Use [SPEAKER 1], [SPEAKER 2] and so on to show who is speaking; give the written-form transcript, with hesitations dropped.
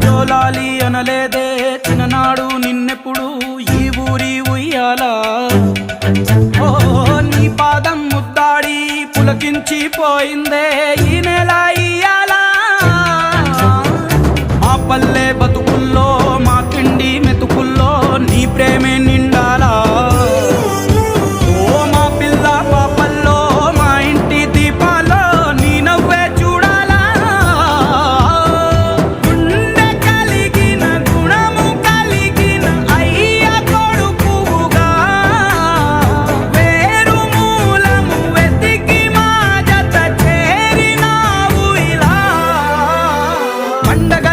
[SPEAKER 1] జోలాలి అనలేదే చిన్ననాడు నిన్నెప్పుడు ఈ ఊరి ఉయ్యాలా. ఓ నీ పాదం ముద్దాడి పులకించి పోయిందే ఈ నెల ఇయ్యాలా. మా పల్లె బతుకుల్లో మా తిండి మెతుకుల్లో నీ ప్రేమే నిండాలా. ఓ మా పిల్ల పాపల్లో మా ఇంటి దీపాల్లో నీ నవ్వే చూడాలా. గుండె కలిగిన గుణము కలిగిన అయ్య కొడుకుగా వేరు మూలము వెతికి మా జత చేరినావు ఇలా. పండగ